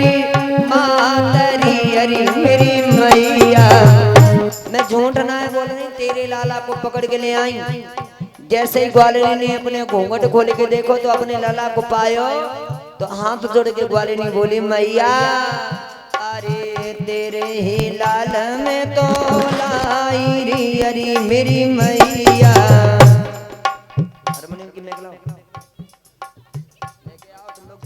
मेरी मातरी अरे मेरी मैया। मैं झूठ ना है बोल रही, तेरे लाला को पकड़ के ले आई। जैसे ही ग्वालिनी ने अपने घूंघट खोल के देखो तो अपने लाला को पायो, तो हाथ जोड़ के ग्वालिनी बोली मैया अरे तेरे ही लाल में तो लाई री अरे मेरी मैया। हारमोनियम की मेघला लेके आओ तुम लोग।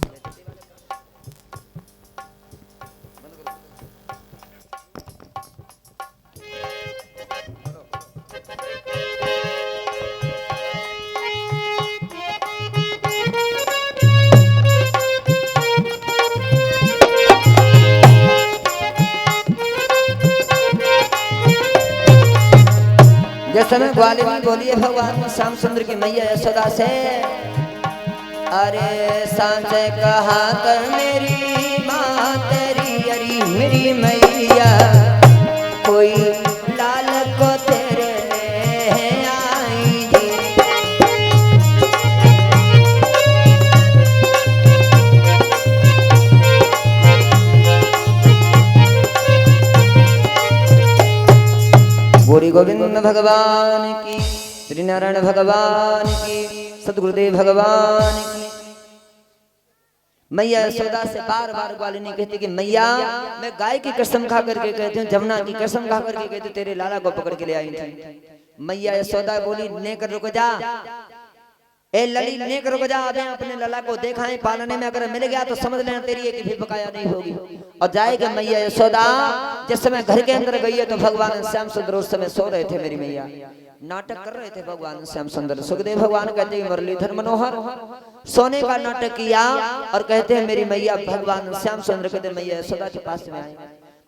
जिस समय ग्वालिनी बोली है भगवान श्याम सुंदर की मैया यशोदा से, अरे सांच कहा कर मेरी माँ तेरी अरी मेरी मैया, कोई लाल को तेरे ले आई जी। बोरी गोविंद भगवान की, श्री नारायण भगवान की, सतगुरुदेव भगवान की। मैया यशोदा से बार बार ग्वालिनी कहती कि मैया मैं गाय की कसम खा करके कहती हूँ, जमुना की कसम खा करके कहती तेरे लाला को पकड़ के ले आई थी। मैया यशोदा बोली नेकर रुक जा, ए लली नेकर रुक जा, अबे अपने लाला को देखा है पालने में अगर मिल गया तो समझ लेना तेरी एक भी बकाया नहीं होगी। और जाएगा मैया यशोदा जिस समय घर के अंदर गई है तो भगवान श्याम सुंदर उस समय सो रहे थे। मेरी मैया नाटक कर रहे थे भगवान श्याम सुंदर। सुखदेव भगवान कहते हैं मुरलीधर मनोहर सोने का नाटक किया और कहते हैं मेरी मैया भगवान श्याम सुंदर कहते मैया यशोदा के पास में आए।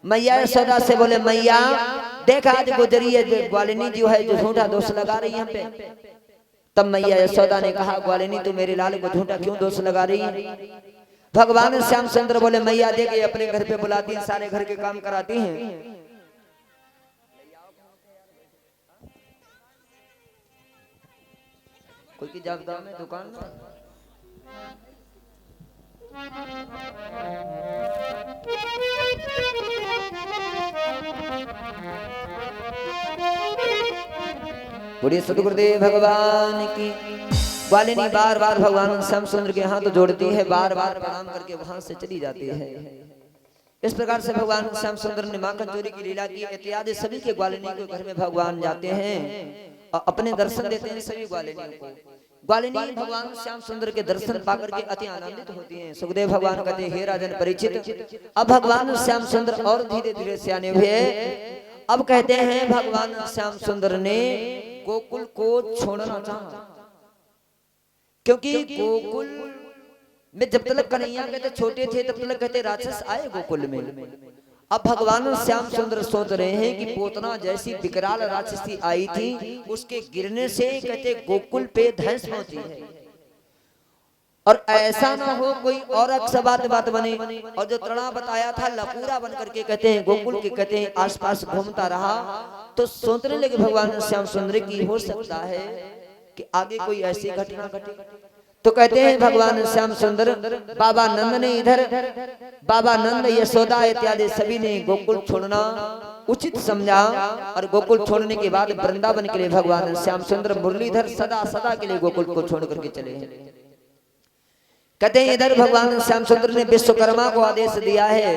मैया यशोदा से बोले मैया देखा आज गुजरी है ग्वालिनी जो है जो झूठा दोष लगा रही है हम पे। तब मैया यशोदा ने कहा ग्वालिनी तू मेरे लाल को झूठा क्यों दोष लगा रही है। भगवान श्याम सुंदर बोले मैया देखे अपने घर पे बुलाती है, सारे घर के काम कराती हैं। कोई की जवाबदार में दुकान में बोलिए सतगुरुदेव भगवान की। ग्वालिनी बार बार भगवान श्याम सुंदर के हाथ जोड़ती है, बार बार प्रणाम करके वहां से चली जाती है। इस प्रकार से भगवान श्याम सुंदर ने माखन चोरी की लीला की इत्यादि सभी के ग्वालिनी के घर में भगवान जाते हैं और अपने दर्शन देते हैं सभी ग्वालिनियों को। ग्वालिनी भगवान श्याम सुंदर के दर्शन पाकर के अति आनंदित होती हैं। सुखदेव भगवान कहते हैं हे राजन परीक्षित अब भगवान श्याम सुंदर और धीरे धीरे सियाने हुए। अब कहते हैं भगवान श्याम सुंदर ने गोकुल को छोड़ना चाहा, क्योंकि गोकुल में जब तक कन्हैया कहते छोटे थे तब तक कहते राक्षस आए गोकुल में। अब भगवान श्याम सुंदर सोच रहे हैं कि पोतना जैसी विकराल राक्षसी आई थी उसके गिरने से कहते गोकुल पे धंस पहुंची है और ऐसा ना हो कोई और बात बने। और जो तृणा बताया था लपूरा बन करके कहते हैं गोकुल के कहते हैं आसपास घूमता रहा। तो सोचने लगे भगवान श्याम सुंदर की हो सकता है कि आगे कोई ऐसी घटना घटे। तो कहते हैं भगवान श्याम सुंदर बाबा नंद ने इधर बाबा नंद यशोदा इत्यादि सभी ने गोकुल छोड़ना उचित समझा और गोकुल छोड़ने के बाद वृंदावन के लिए भगवान श्याम सुंदर मुरलीधर सदा सदा के लिए गोकुल को छोड़ करके चले हैं। कहते हैं इधर भगवान श्याम सुंदर ने विश्वकर्मा को आदेश दिया है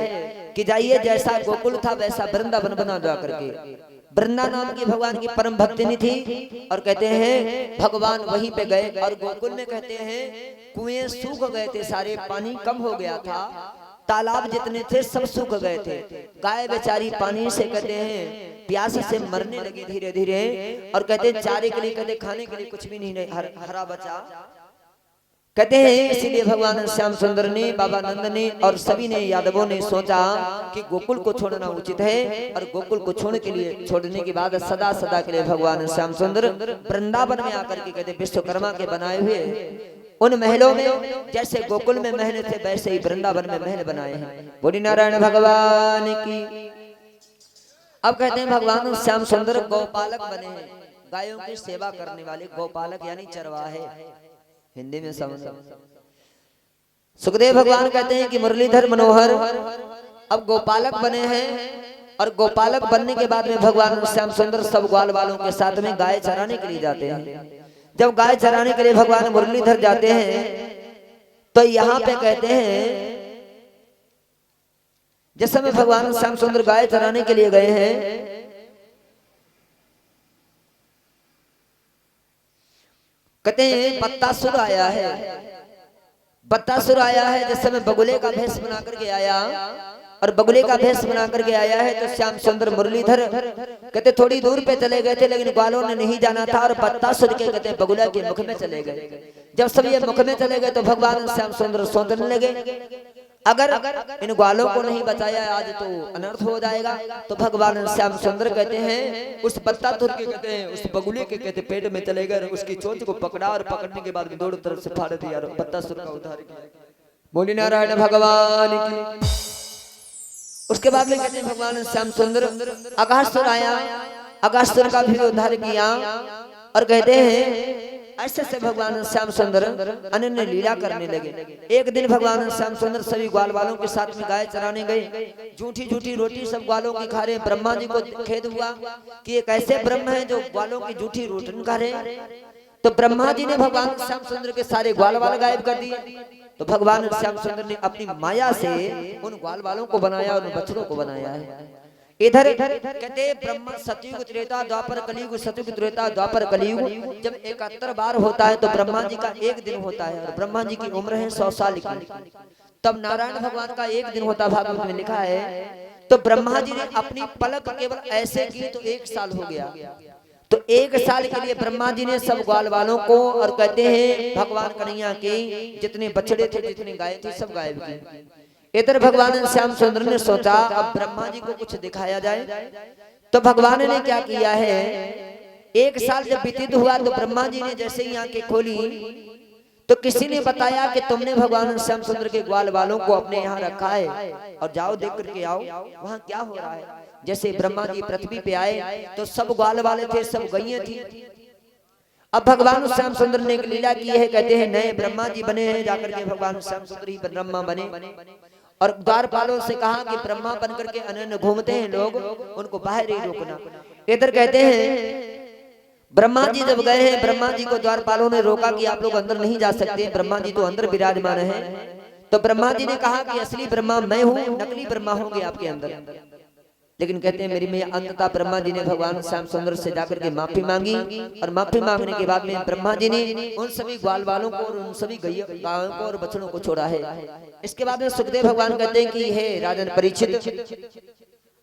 कि जाइए जैसा गोकुल था वैसा वृंदावन बना जा करके। वृंदा नाम की भगवान की परम भक्तिनी थी और कहते हैं भगवान वहीं पे गए और गोकुल में कहते हैं कुएं सूख गए थे, सारे पानी कम हो गया था, तालाब जितने थे सब सूख गए थे। गाय बेचारी पानी से कहते हैं प्यास से मरने लगी धीरे धीरे और कहते हैं चारे के लिए कहते खाने के लिए कुछ भी नहीं हरा बचा। कहते हैं इसीलिए भगवान श्याम सुंदर ने बाबा नंद ने और सभी ने यादवों ने सोचा कि गोकुल को छोड़ना उचित है और गोकुल को छोड़ने के बाद सदा सदा के लिए भगवान श्याम सुंदर वृंदावन में आकर के कहते विश्वकर्मा के बनाए हुए उन महलों में जैसे गोकुल में महल थे वैसे ही वृंदावन में महल बनाए हैं। बोली नारायण भगवान की। अब कहते हैं भगवान श्याम सुंदर गौपालक बने हैं, गायों की सेवा करने वाले गौपालक यानी चरवाहे हिंदी में समझ। सुखदेव भगवान कहते हैं कि मुरलीधर मनोहर अब गोपालक बने हैं, और गोपालक बनने के बाद में भगवान श्याम सुंदर सब ग्वाल वालों के साथ में गाय चराने के लिए जाते हैं। जब गाय चराने के लिए भगवान मुरलीधर जाते हैं तो यहाँ पे कहते हैं जिस समय भगवान श्याम सुंदर गाय चराने के लिए गए हैं, कहते हैं बत्तासुर आया है, बत्तासुर आया है। जिस समय बगुले का भेष बना करके आया, और बगुले का भेष बना करके आया है, तो श्याम सुंदर मुरलीधर कहते थोड़ी दूर पे चले गए थे, लेकिन ग्वालों ने नहीं जाना था, और बत्तासुर के कहते बगुला के मुख में चले गए। जब सब ये मुख में चले गए तो भगवान श्याम सुंदर सोचने लगे अगर इन ग्वालों को नहीं बचाया आज तो अनर्थ हो जाएगा। तो भगवान श्याम सुंदर कहते हैं उस बत्तासुर के कहते हैं उस बगुले के कहते पेट में चले गए, उसकी चोंच को पकड़ा, और पकड़ने के बाद दोनों तरफ से फाड़ दिया, बत्तासुर का उद्धार किया। बोली नारायण भगवान की। उसके बाद में कहते हैं भगवान श्याम सुंदर अगासुर आया, अगासुर का भी उद्धार किया, और कहते हैं ऐसे से भगवान श्याम सुंदर अनन्य लीला करने लगे। एक दिन भगवान श्याम सुंदर सभी ग्वाल वालों के साथ में गाय चराने गए, झूठी झूठी रोटी सब ग्वालों की खा रहे। ब्रह्मा जी को खेद हुआ कि एक ऐसे ब्रह्म है जो ग्वालों की झूठी रोटी खा रहे। तो ब्रह्मा जी ने भगवान श्याम सुंदर के सारे ग्वाल वाल गायब कर दिए। तो भगवान श्याम सुंदर ने अपनी माया से उन ग्वाल वालों को बनाया और उन बछड़ों को बनाया है। इधर कहते ब्रह्मा सतयुग त्रेता द्वापर कलयुग, सतयुग त्रेता द्वापर कलयुग जब 71 बार होता है तो ब्रह्मा जी का एक दिन होता है, और ब्रह्मा जी की उम्र है 100 साल की। तब नारायण भगवान का एक दिन होता, भागवत में लिखा है। तो ब्रह्मा जी ने अपनी पलक केवल ऐसे की तो 1 साल हो गया। तो 1 साल के लिए ब्रह्मा जी ने सब ग्वाल वालों को, और कहते हैं भगवान कन्हैया के जितने बछड़े थे जितनी गाय थी सब गायब की। इधर भगवान श्याम सुंदर ने सोचा अब ब्रह्मा जी को कुछ दिखाया जाए। तो भगवान ने क्या किया है, 1 साल जब व्यतीत हुआ तो ब्रह्मा जी ने जैसे ही आंखें खोली तो किसी ने बताया कि तुमने भगवान श्याम सुंदर के ग्वाल वालों को अपने यहाँ रखा है, और जाओ देख करके आओ वहाँ क्या हो रहा है। जैसे ब्रह्मा जी पृथ्वी पे आए तो सब ग्वाल वाले थे, सब गैयें थी। अब भगवान श्याम सुंदर ने एक लीला की है, कहते हैं नए ब्रह्मा जी बने हैं, जाकर के भगवान श्याम सुंदर ही ब्रह्मा बने, और द्वारपालों से कहा कि ब्रह्मा बनकर के अनन्य घूमते हैं लोग, उनको बाहर ही रोकना। इधर कहते हैं ब्रह्मा जी जब गए हैं, ब्रह्मा जी को द्वारपालों ने रोका कि आप लोग अंदर नहीं जा सकते, ब्रह्मा जी तो अंदर विराजमान है। तो ब्रह्मा जी ने कहा कि असली ब्रह्मा मैं हूँ, नकली ब्रह्मा होंगे आपके अंदर। लेकिन कहते हैं मेरी मैया अंततः ब्रह्मा जी ने भगवान श्याम सुंदर से जाकर के माफी मांगी, और माफी मांगने के बाद में ब्रह्मा जी ने उन सभी ग्वाल वालों को और उन सभी गायों को और बछड़ों को छोड़ा है। इसके बाद में सुखदेव भगवान कहते हैं कि हे राजन परीक्षित,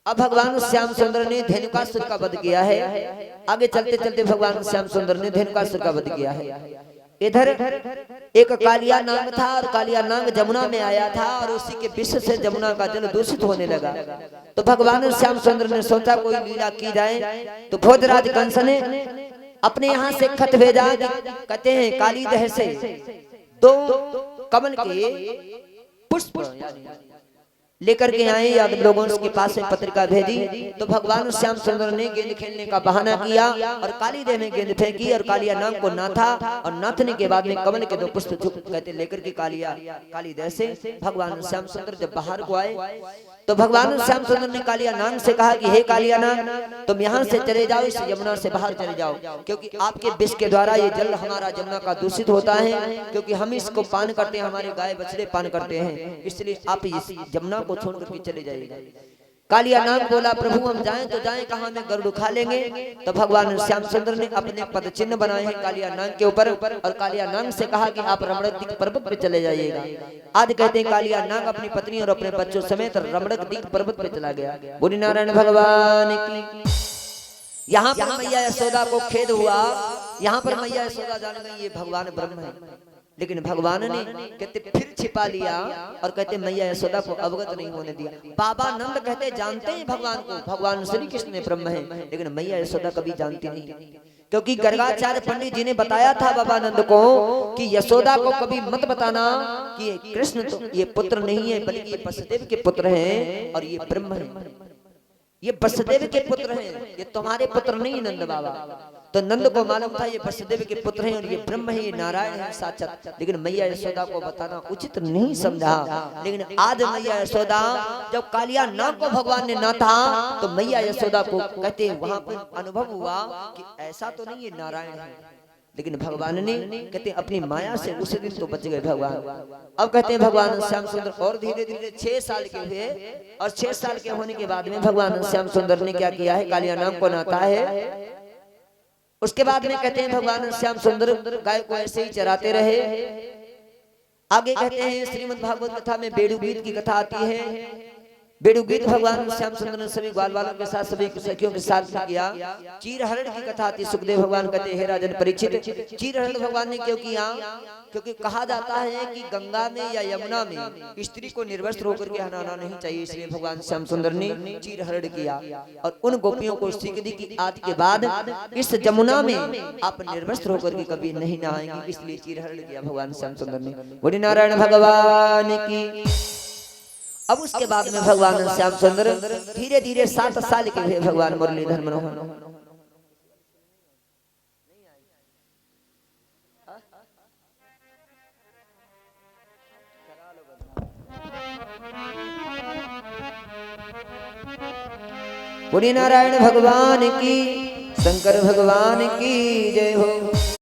अब भगवान श्याम सुंदर ने धेनुकासुर का वध किया है। आगे चलते चलते भगवान श्याम सुंदर ने धेनुकासुर का वध किया है। इधर एक कालिया नाग था, और कालिया नाग जमुना में आया था, और उसी के विष से जमुना का जल दूषित होने लगा। तो भगवान श्याम सुंदर ने सोचा कोई लीला की जाए। तो भोजराज कंस ने अपने यहाँ से खत भेजा, कहते हैं काली दह से 2 कमल के पुष्प लेकर के आए, या लोगों ने उसके पास में पत्रिका भेजी। तो भगवान श्याम सुंदर ने गेंद खेलने का बहाना किया, और काली देह में गेंद फेंकी, और कालिया नाग को नाथा, और नाथने के बाद में कमल के 2 पुष्प कहते लेकर के काली देह से भगवान श्याम सुंदर जब बाहर को आए तो भगवान श्याम सुंदर ने कालिया नाग से कहा कि हे कालिया नाग, तुम यहाँ से चले जाओ, इस यमुना से बाहर चले जाओ, क्योंकि आपके विष के द्वारा ये जल हमारा यमुना का दूषित होता है, क्योंकि हम इसको पान करते हैं, हमारे गाय बछड़े पान करते हैं, इसलिए आप इस यमुना को छोड़ करके चले जाइएगा। कालिया नाग बोला प्रभु हम जाएं तो जाएं कहाँ, में गरुड़ खा लेंगे। तो भगवान श्याम सुंदर ने अपने पद चिन्ह बनाए हैं कालिया नाग के ऊपर, और कालिया नाग से कहा कि आप रमणक पर्वत पे चले जाइएगा। आज कहते हैं कालिया नाग अपनी पत्नी और अपने बच्चों समेत रमणक पर्वत पे चला गया। बोली नारायण भगवान की। यहाँ पर मैया यशोदा को खेद हुआ, यहाँ पर मैया यशोदा जान गई ये भगवान ब्रह्म है, लेकिन भगवान ने कहते फिर छिपा लिया, और कहते मैया यशोदा को अवगत नहीं होने दिया। बाबा नंद कहते जानते हैं भगवान को, भगवान श्री कृष्ण ब्रह्म है, लेकिन मैया यशोदा कभी जानती नहीं, क्योंकि गर्गाचार्य पंडित जी ने बताया था बाबा नंद को कि यशोदा को कभी मत बताना कि ये कृष्ण तो ये पुत्र नहीं है, बल्कि ये वसुदेव के पुत्र हैं, और ये ब्रह्म है, ये वसुदेव के पुत्र हैं, ये तुम्हारे पुत्र नहीं नंद बाबा। तो नंद को मालूम था ये वसुदेव के पुत्र हैं और ये ब्रह्म है, ये नारायण है साक्षात, लेकिन मैया यशोदा को बताना उचित नहीं समझा। लेकिन आज मैया यशोदा जब कालिया नाग को भगवान ने ना था तो मैया यशोदा को कहते वहां पर अनुभव हुआ कि ऐसा तो नहीं ये नारायण है, लेकिन भगवान ने कहते अपनी माया से उस दिन तो बच गए भगवान। अब कहते हैं भगवान श्याम सुंदर और धीरे धीरे 6 साल के हुए और 6 साल के होने के बाद में भगवान श्याम सुंदर ने क्या किया है, कालिया नाग को नाता है। उसके बाद में कहते हैं भगवान श्याम सुंदर गाय को ऐसे ही चराते रहे। आगे कहते हैं श्रीमद् भागवत कथा में बेड़ू गीत की कथा आती है। बेड़ू गीत भगवान श्याम सुंदर ने सभी ग्वाल वालों के साथ सभी सखियों के साथ किया। चीरहरण की कथा आती, सुखदेव भगवान कहते हैं राजन परीक्षित चीरहरण भगवान ने क्यों किया, क्योंकि कहा जाता है कि गंगा में या यमुना में स्त्री को निर्वस्त्र होकर के नहाना नहीं चाहिए, इसलिए भगवान श्याम सुंदर ने चीरहरण किया और उन गोपियों को सीख दी कि आज के बाद इस जमुना में आप निर्वस्त्र होकर के कभी नहीं नहाएंगे, इसलिए चीरहरण किया भगवान श्याम सुंदर ने। बोले नारायण भगवान की। अब उसके बाद में भगवान श्याम सुंदर धीरे धीरे 7 साल के हुए भगवान मुरलीधर मनोहर। बोले नारायण भगवान की, शंकर भगवान की जय हो।